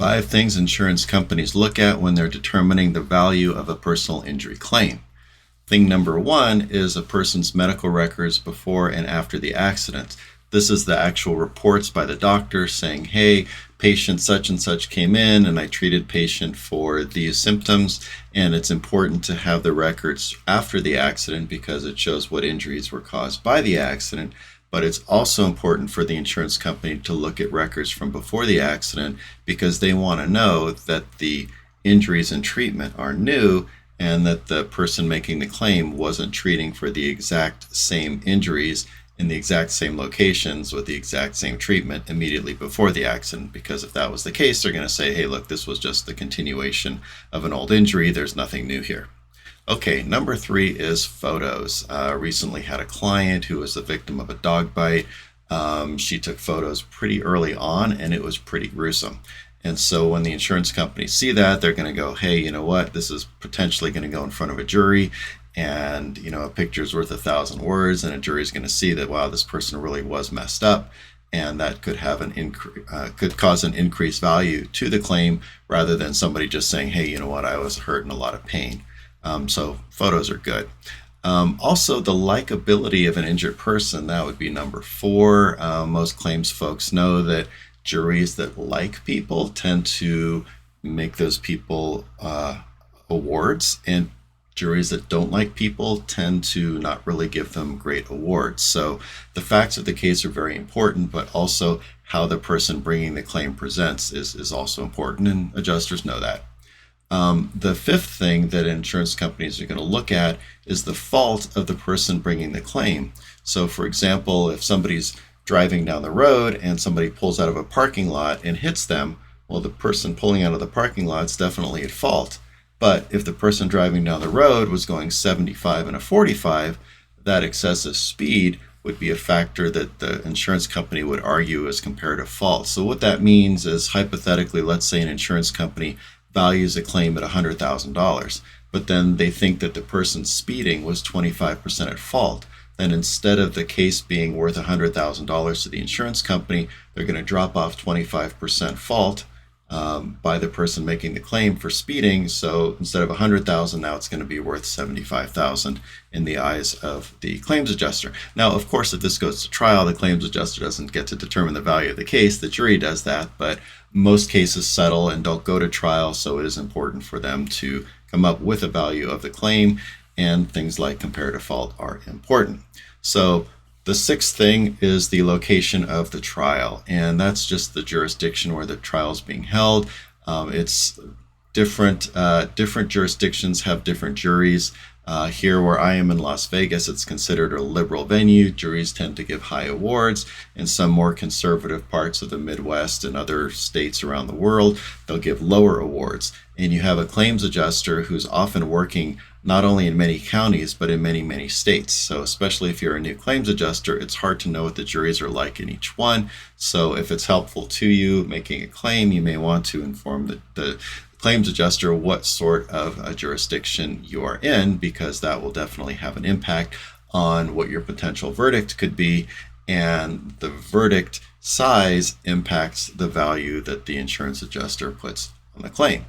5 things insurance companies look at when they're determining the value of a personal injury claim. Thing number 1 is a person's medical records before and after the accident. This is the actual reports by the doctor saying, hey, patient such and such came in and I treated patient for these symptoms, and it's important to have the records after the accident because it shows what injuries were caused by the accident. But it's also important for the insurance company to look at records from before the accident because they want to know that the injuries and treatment are new and that the person making the claim wasn't treating for the exact same injuries in the exact same locations with the exact same treatment immediately before the accident. Because if that was the case, they're going to say, hey, look, this was just the continuation of an old injury. There's nothing new here. Okay, number 3 is photos. Recently had a client who was the victim of a dog bite. She took photos pretty early on and it was pretty gruesome. And so when the insurance companies see that, they're going to go, hey, you know what, this is potentially going to go in front of a jury, and a picture's worth 1,000 words, and a jury is going to see that, wow, this person really was messed up, and that could have could cause an increased value to the claim rather than somebody just saying, hey, you know what, I was hurt in a lot of pain. So photos are good. Also, the likability of an injured person, that would be number 4. Most claims folks know that juries that like people tend to make those people awards, and juries that don't like people tend to not really give them great awards. So the facts of the case are very important, but also how the person bringing the claim presents is also important, and adjusters know that. The 5th thing that insurance companies are going to look at is the fault of the person bringing the claim. So for example, if somebody's driving down the road and somebody pulls out of a parking lot and hits them, well, the person pulling out of the parking lot is definitely at fault. But if the person driving down the road was going 75 and a 45, that excessive speed would be a factor that the insurance company would argue as comparative fault. So what that means is, hypothetically, let's say an insurance company values a claim at $100,000, but then they think that the person speeding was 25% at fault. Then instead of the case being worth $100,000 to the insurance company, they're going to drop off 25% fault by the person making the claim for speeding. So instead of $100,000, now it's going to be worth $75,000 in the eyes of the claims adjuster. Now, of course, if this goes to trial, the claims adjuster doesn't get to determine the value of the case. The jury does that, but most cases settle and don't go to trial, so it is important for them to come up with a value of the claim, and things like comparative fault are important. So the 6th thing is the location of the trial, and that's just the jurisdiction where the trial is being held. It's different jurisdictions have different juries. Here where I am in Las Vegas, it's considered a liberal venue. Juries tend to give high awards. In some more conservative parts of the Midwest and other states around the world, they'll give lower awards. And you have a claims adjuster who's often working not only in many counties, but in many, many states. So especially if you're a new claims adjuster, it's hard to know what the juries are like in each one. So if it's helpful to you making a claim, you may want to inform the claims adjuster what sort of a jurisdiction you are in, because that will definitely have an impact on what your potential verdict could be, and the verdict size impacts the value that the insurance adjuster puts on the claim.